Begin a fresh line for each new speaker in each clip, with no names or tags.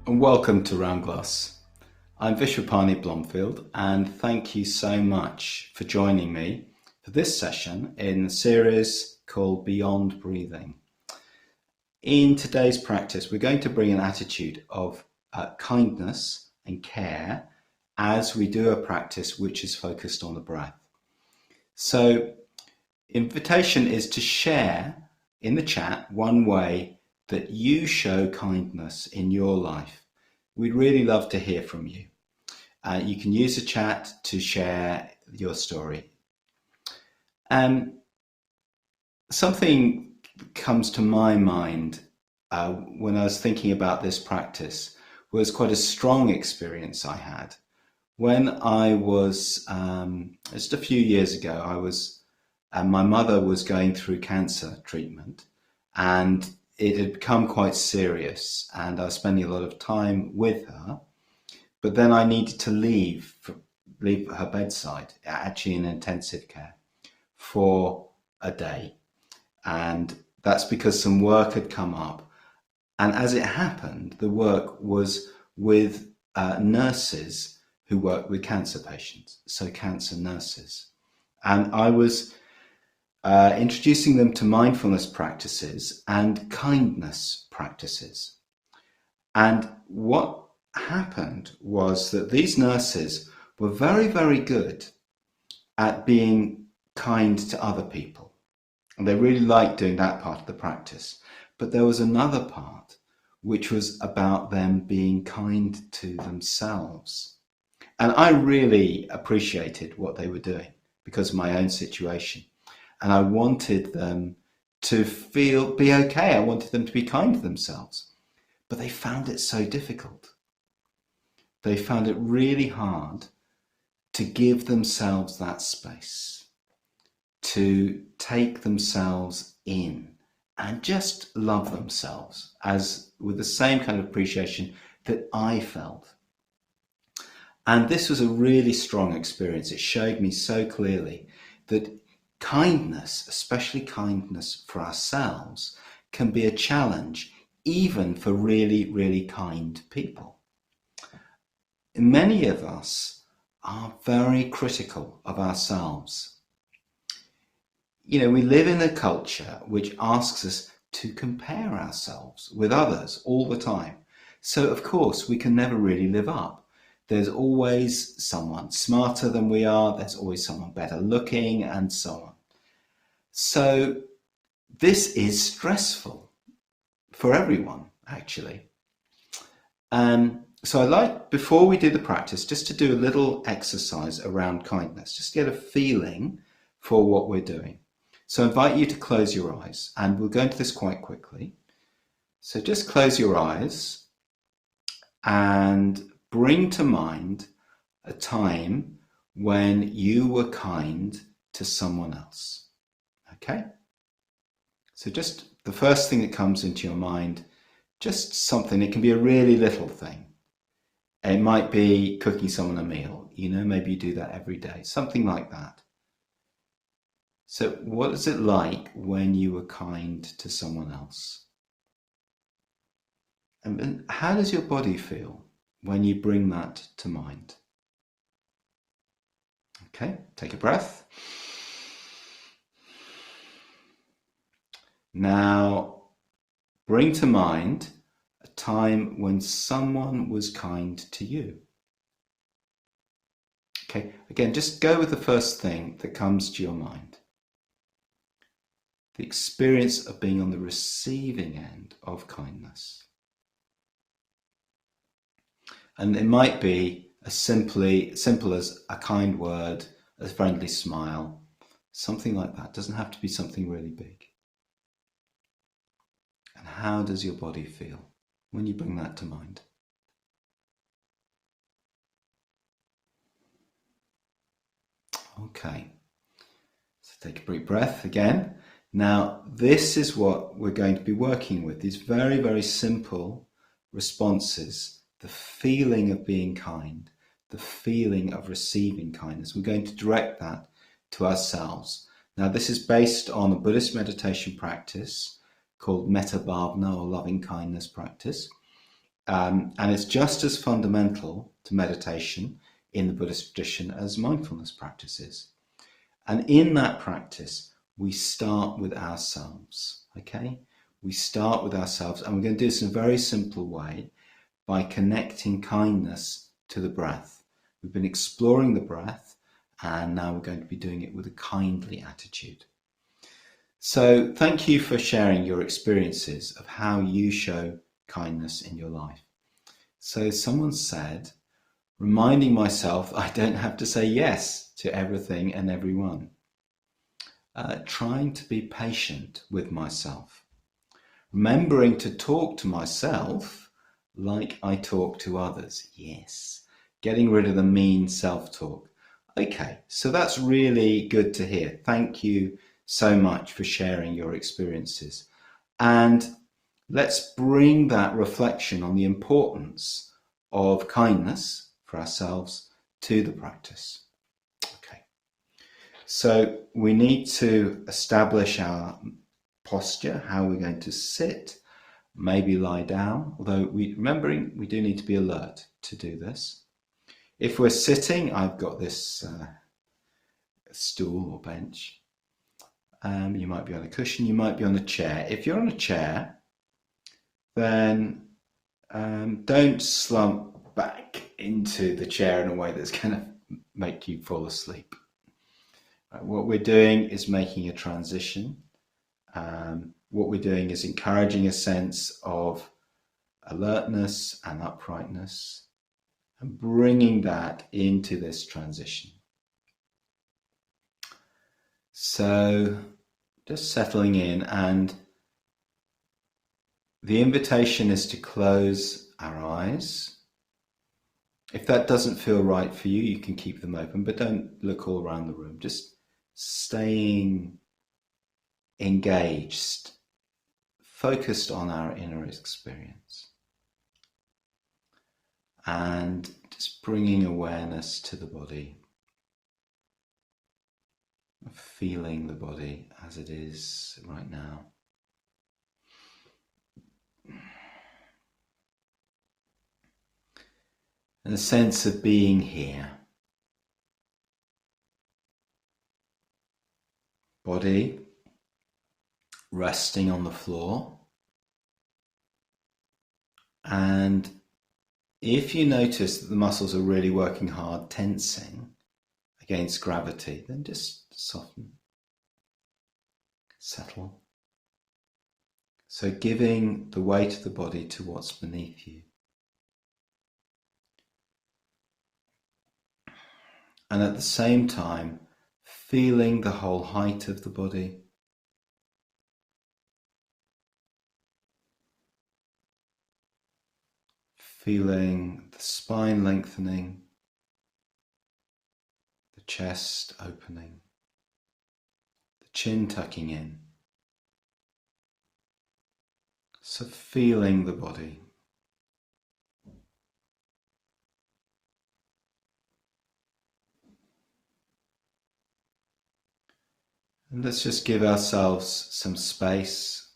and welcome to Round Glass. I'm Vishvapani Blomfield, and thank you so much for joining me for this session in the series called Beyond Breathing. In today's practice, we're going to bring an attitude of kindness and care as we do a practice which is focused on the breath. So, invitation is to share in the chat one way that you show kindness in your life. We'd really love to hear from you. You can use the chat to share your story. Something comes to my mind when I was thinking about this practice was quite a strong experience I had. When I was, just a few years ago, my mother was going through cancer treatment, and it had become quite serious, and I was spending a lot of time with her. But then I needed to leave her bedside, actually in intensive care, for a day. And that's because some work had come up. And as it happened, the work was with nurses who work with cancer patients, so cancer nurses. And I was introducing them to mindfulness practices and kindness practices. And what happened was that these nurses were very, very good at being kind to other people. And they really liked doing that part of the practice. But there was another part which was about them being kind to themselves. And I really appreciated what they were doing because of my own situation. And I wanted them to be okay. I wanted them to be kind to themselves. But they found it so difficult. They found it really hard to give themselves that space, to take themselves in and just love themselves as with the same kind of appreciation that I felt. And this was a really strong experience. It showed me so clearly that kindness, especially kindness for ourselves, can be a challenge even for really, really kind people. Many of us are very critical of ourselves. You know, we live in a culture which asks us to compare ourselves with others all the time. So, of course, we can never really live up. There's always someone smarter than we are. There's always someone better looking and so on. So this is stressful for everyone, actually. So I like, before we do the practice, just to do a little exercise around kindness, just to get a feeling for what we're doing. So I invite you to close your eyes, and we'll go into this quite quickly. So just close your eyes and bring to mind a time when you were kind to someone else. Okay? So just the first thing that comes into your mind, just something, it can be a really little thing. It might be cooking someone a meal, maybe you do that every day, something like that. So what is it like when you were kind to someone else? And then how does your body feel when you bring that to mind? Okay, take a breath. Now, bring to mind a time when someone was kind to you. Okay, again, just go with the first thing that comes to your mind. The experience of being on the receiving end of kindness. And it might be as simple as a kind word, a friendly smile, something like that. It doesn't have to be something really big. And how does your body feel when you bring that to mind? Okay, so take a deep breath again. Now, this is what we're going to be working with, these very, very simple responses, the feeling of being kind, the feeling of receiving kindness. We're going to direct that to ourselves. Now, this is based on a Buddhist meditation practice called Metta Bhavana, or loving kindness practice. And it's just as fundamental to meditation in the Buddhist tradition as mindfulness practices. And in that practice, we start with ourselves, okay? We start with ourselves, and we're going to do this in a very simple way by connecting kindness to the breath. We've been exploring the breath, and now we're going to be doing it with a kindly attitude. So thank you for sharing your experiences of how you show kindness in your life. So someone said, reminding myself I don't have to say yes to everything and everyone. Trying to be patient with myself. Remembering to talk to myself like I talk to others. Yes. Getting rid of the mean self-talk. Okay, so that's really good to hear. Thank you so much for sharing your experiences. And let's bring that reflection on the importance of kindness for ourselves to the practice. Okay. So we need to establish our posture, how we're going to sit, maybe lie down, although remembering we do need to be alert to do this. If we're sitting, I've got this stool or bench. You might be on a cushion, you might be on a chair. If you're on a chair, then don't slump back into the chair in a way that's going to make you fall asleep. What we're doing is making a transition. What we're doing is encouraging a sense of alertness and uprightness and bringing that into this transition. So just settling in, and the invitation is to close our eyes. If that doesn't feel right for you, you can keep them open, but don't look all around the room. Just staying engaged, focused on our inner experience. And just bringing awareness to the body, feeling the body as it is right now. And a sense of being here. Body resting on the floor. And if you notice that the muscles are really working hard, tensing against gravity, then just soften, settle. So giving the weight of the body to what's beneath you. And at the same time, feeling the whole height of the body. Feeling the spine lengthening, the chest opening, the chin tucking in. So feeling the body. And let's just give ourselves some space.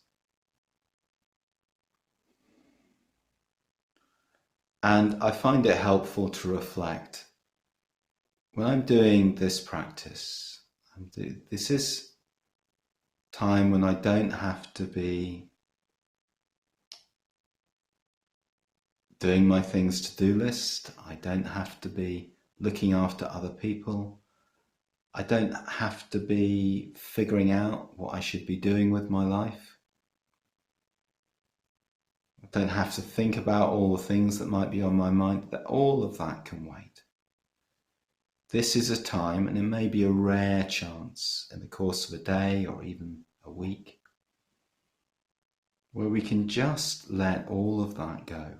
And I find it helpful to reflect. When I'm doing this practice, this is time when I don't have to be doing my things to-do list. I don't have to be looking after other people. I don't have to be figuring out what I should be doing with my life. I don't have to think about all the things that might be on my mind. That all of that can wait. This is a time, and it may be a rare chance in the course of a day or even a week, where we can just let all of that go.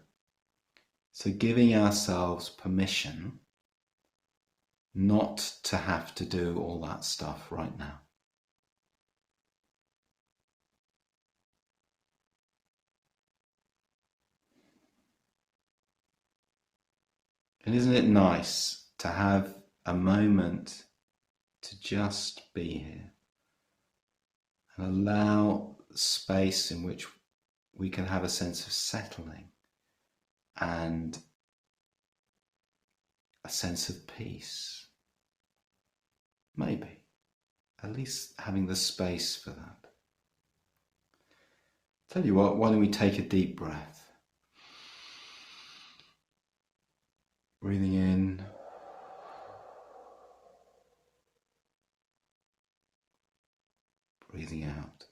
So giving ourselves permission not to have to do all that stuff right now. And isn't it nice to have a moment to just be here and allow space in which we can have a sense of settling and a sense of peace. Maybe. At least having the space for that. Tell you what, why don't we take a deep breath? Breathing in. Breathing out.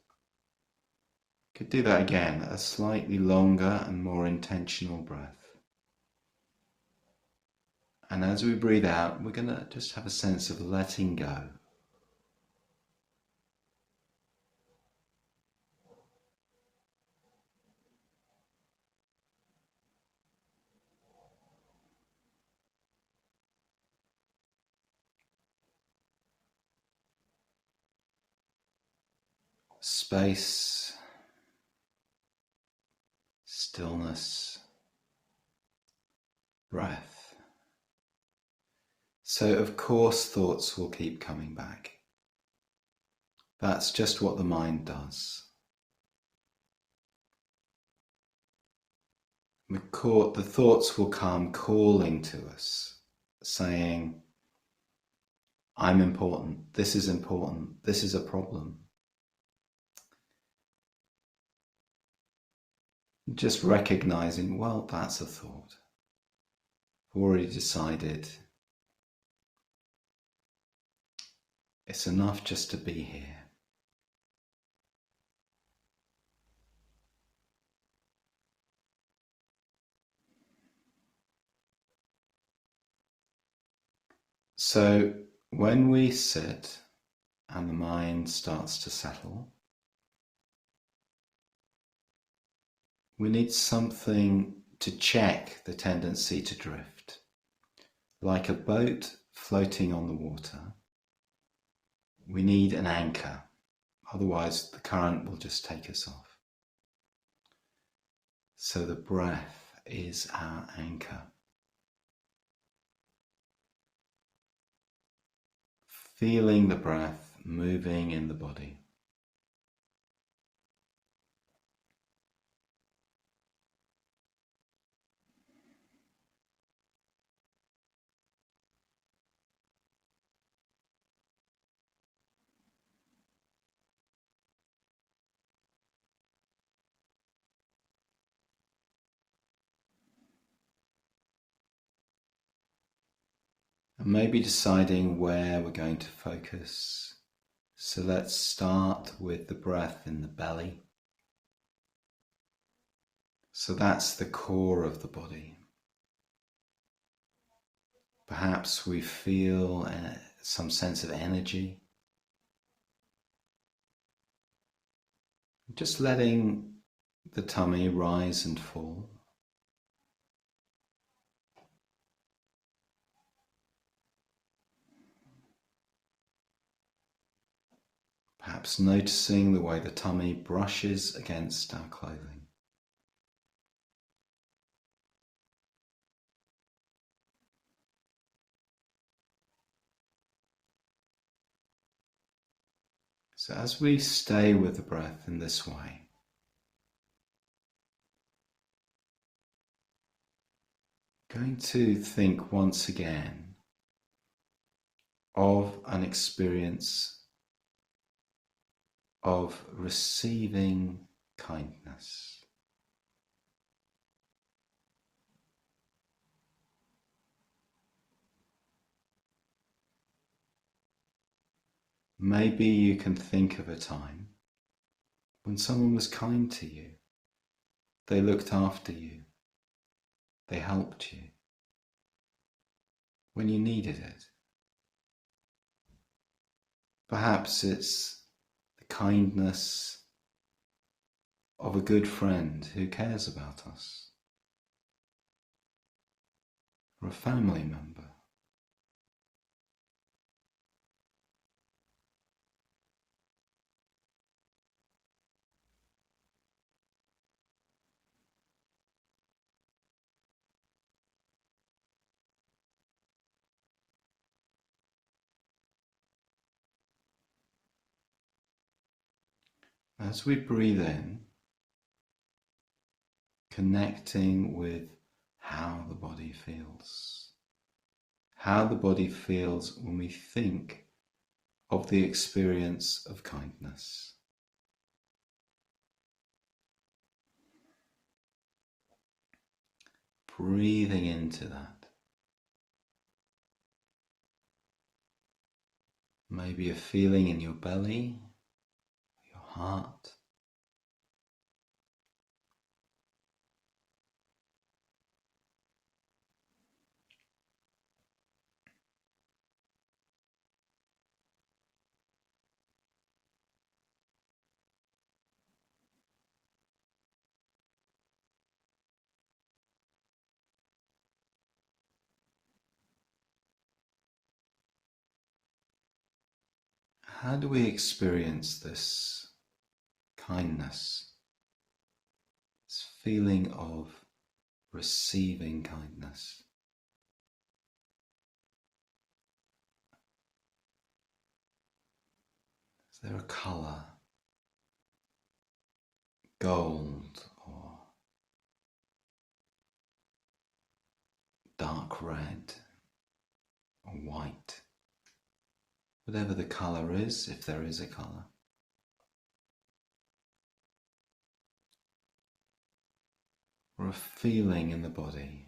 Could do that again, a slightly longer and more intentional breath. And as we breathe out, we're going to just have a sense of letting go. Space, stillness, breath. So of course thoughts will keep coming back. That's just what the mind does. The thoughts will come calling to us, saying, I'm important, this is a problem. Just recognizing, well, that's a thought. I've already decided it's enough just to be here. So when we sit and the mind starts to settle, we need something to check the tendency to drift. Like a boat floating on the water, we need an anchor, otherwise the current will just take us off. So the breath is our anchor. Feeling the breath moving in the body. And maybe deciding where we're going to focus. So let's start with the breath in the belly. So that's the core of the body. Perhaps we feel some sense of energy. Just letting the tummy rise and fall. Perhaps noticing the way the tummy brushes against our clothing. So as we stay with the breath in this way, going to think once again of an experience of receiving kindness. Maybe you can think of a time when someone was kind to you. They looked after you. They helped you when you needed it. Perhaps it's the kindness of a good friend who cares about us, or a family member. As we breathe in, connecting with how the body feels. How the body feels when we think of the experience of kindness. Breathing into that. Maybe a feeling in your belly, your heart. How do we experience this kindness, this feeling of receiving kindness? Is there a colour, gold or dark red or white? Whatever the colour is, if there is a colour. Or a feeling in the body.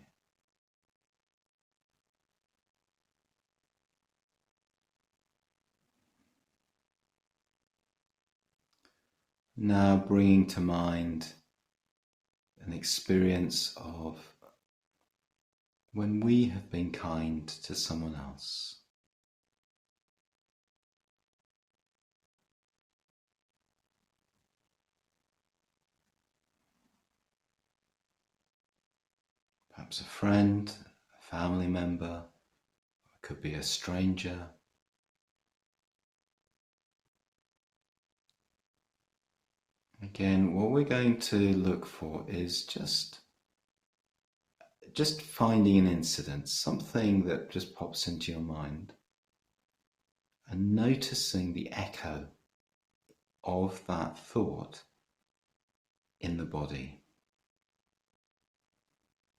Now bringing to mind an experience of when we have been kind to someone else. Perhaps a friend, a family member, it could be a stranger. Again, what we're going to look for is just finding an incident, something that just pops into your mind, and noticing the echo of that thought in the body.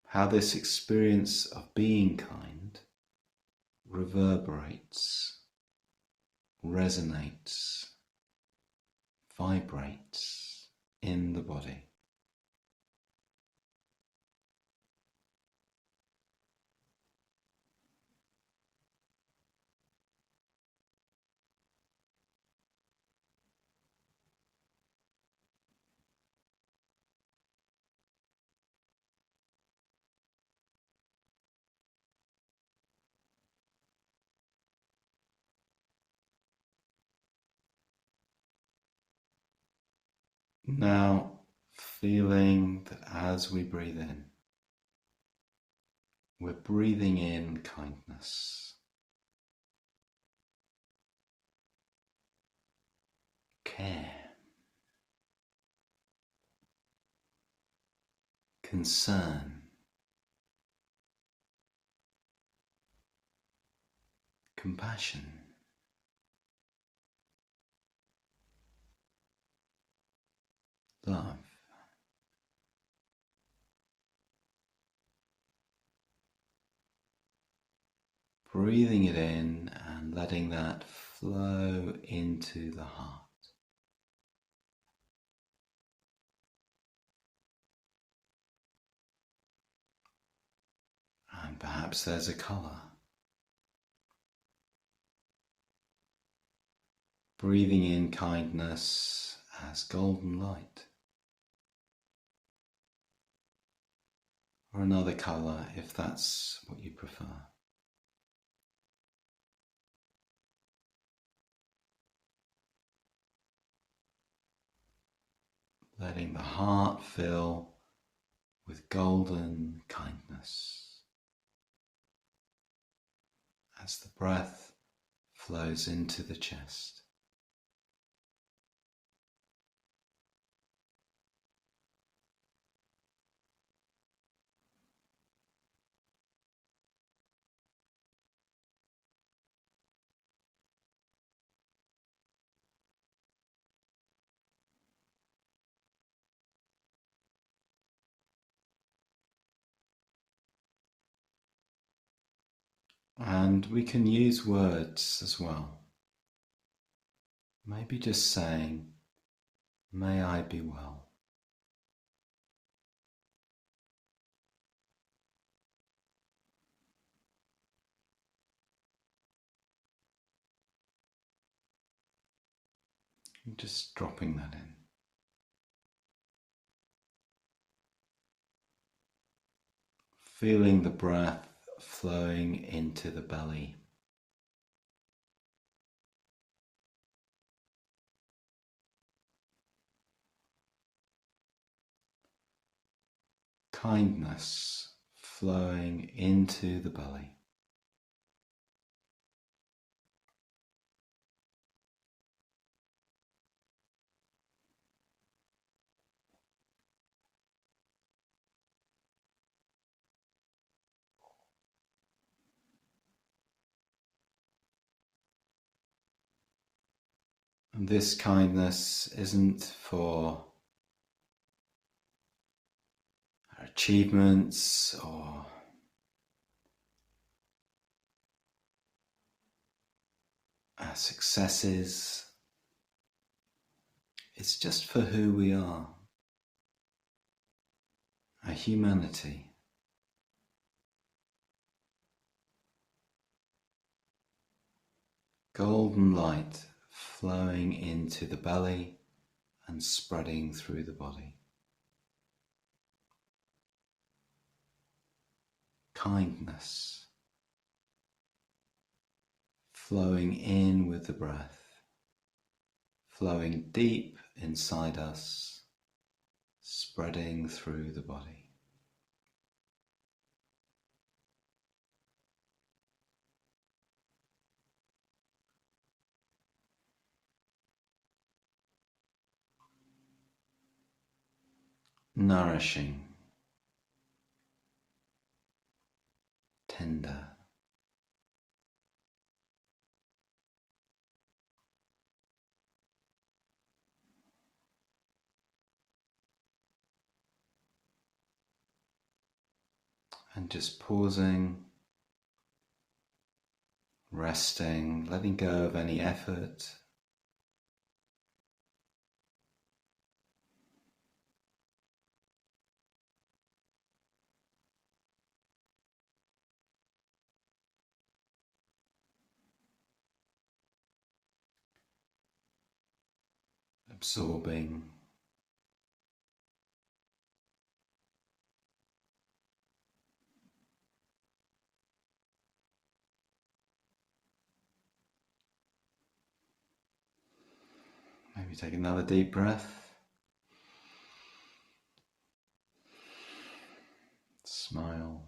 How this experience of being kind reverberates, resonates, vibrates in the body. Now, feeling that as we breathe in, we're breathing in kindness, care, concern, compassion, love. Breathing it in and letting that flow into the heart. And perhaps there's a colour. Breathing in kindness as golden light. Or another colour if that's what you prefer. Letting the heart fill with golden kindness as the breath flows into the chest. And we can use words as well. Maybe just saying, "May I be well." And just dropping that in. Feeling the breath flowing into the belly. Kindness flowing into the belly. And this kindness isn't for our achievements or our successes. It's just for who we are, our humanity. Golden light flowing into the belly and spreading through the body. Kindness flowing in with the breath, flowing deep inside us, spreading through the body. Nourishing, tender. And just pausing, resting, letting go of any effort. Absorbing. Maybe take another deep breath. Smile.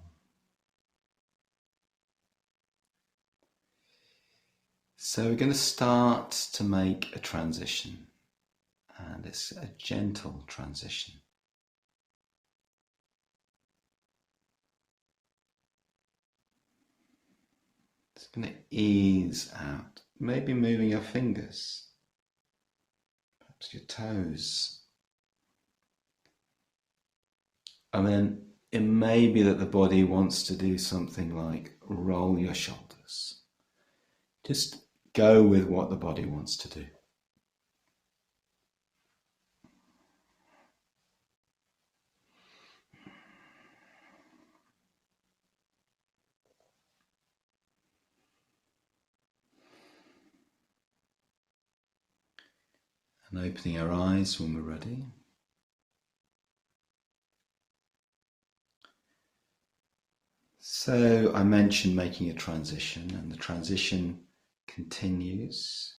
So we're going to start to make a transition, and it's a gentle transition. It's going to ease out, maybe moving your fingers, perhaps your toes. And then it may be that the body wants to do something like roll your shoulders. Just go with what the body wants to do. And opening our eyes when we're ready. So I mentioned making a transition, and the transition continues.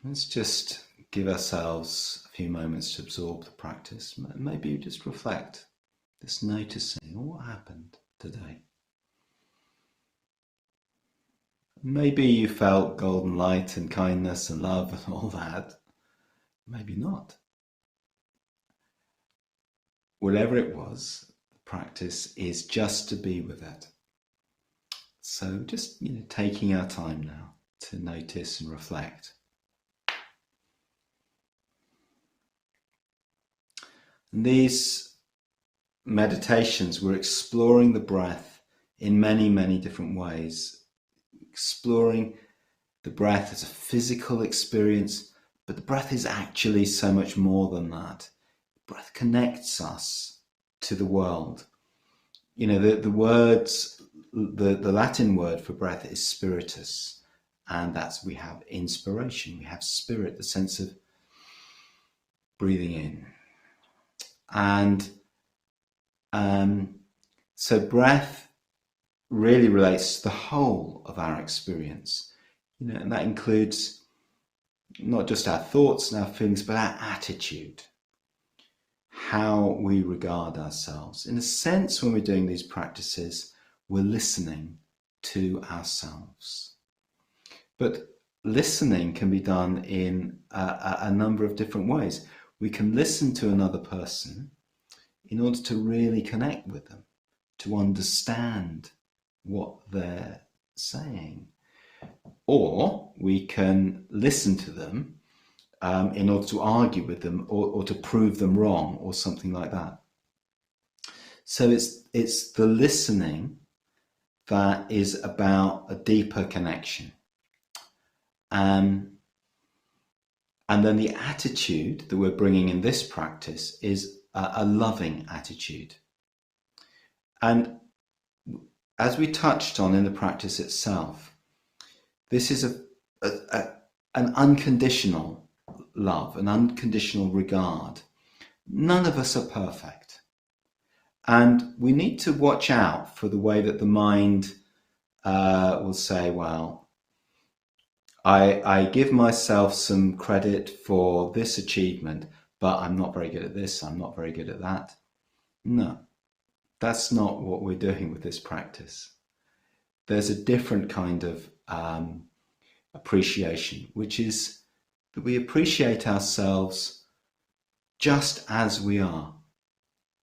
Let's just give ourselves a few moments to absorb the practice. Maybe just reflect, just noticing what happened today. Maybe you felt golden light and kindness and love and all that. Maybe not. Whatever it was, the practice is just to be with it. So just taking our time now to notice and reflect. And these meditations, we're exploring the breath in many, many different ways. Exploring the breath as a physical experience, but the breath is actually so much more than that. Breath connects us to the world. You know, the words, the Latin word for breath is spiritus, and that's, we have inspiration, we have spirit, the sense of breathing in. And so breath really relates to the whole of our experience, you know, and that includes not just our thoughts and our feelings, but our attitude, how we regard ourselves. In a sense, when we're doing these practices, we're listening to ourselves. But listening can be done in a number of different ways. We can listen to another person in order to really connect with them, to understand what they're saying. Or we can listen to them in order to argue with them, or to prove them wrong, or something like that. So it's the listening that is about a deeper connection. And then the attitude that we're bringing in this practice is a loving attitude. And as we touched on in the practice itself, this is an unconditional love, an unconditional regard. None of us are perfect. And we need to watch out for the way that the mind will say, well, I give myself some credit for this achievement, but I'm not very good at this, I'm not very good at that. No, that's not what we're doing with this practice. There's a different kind of appreciation, which is that we appreciate ourselves just as we are.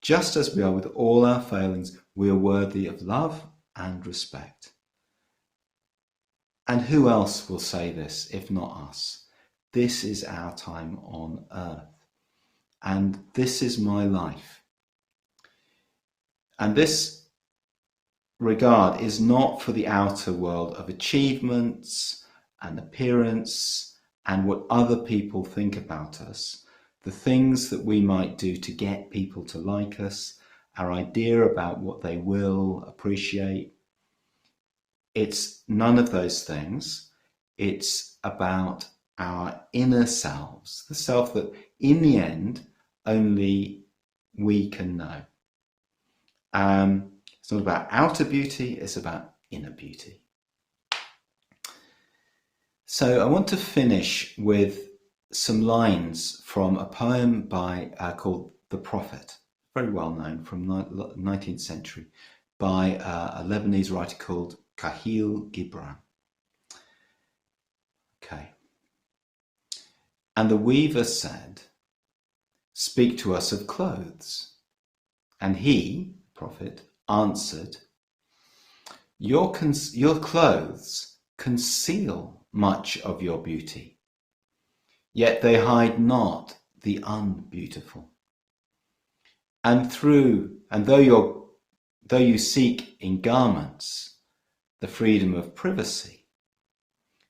Just as we are, with all our failings, we are worthy of love and respect. And who else will say this if not us? This is our time on earth. And this is my life. And this regard is not for the outer world of achievements and appearance and what other people think about us, the things that we might do to get people to like us, our idea about what they will appreciate. It's none of those things. It's about our inner selves, the self that in the end only we can know. It's not about outer beauty, it's about inner beauty. So I want to finish with some lines from a poem called The Prophet, very well known, from 19th century, by a Lebanese writer called Kahil Gibran. Okay. And the weaver said, "Speak to us of clothes." And he, prophet, answered, Your clothes conceal much of your beauty, yet they hide not the unbeautiful. And though you seek in garments the freedom of privacy,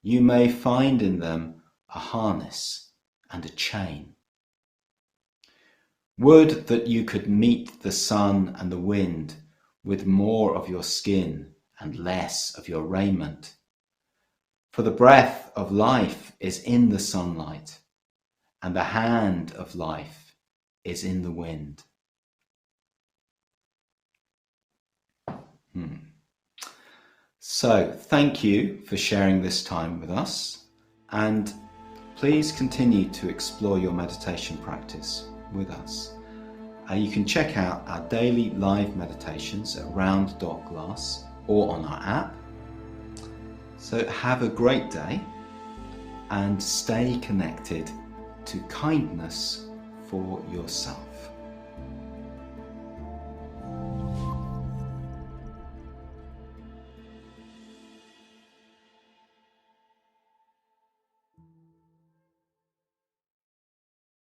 you may find in them a harness and a chain. Would that you could meet the sun and the wind with more of your skin and less of your raiment. For the breath of life is in the sunlight, and the hand of life is in the wind. So, thank you for sharing this time with us, and please continue to explore your meditation practice with us. You can check out our daily live meditations at round.glass or on our app. So have a great day and stay connected to kindness for yourself.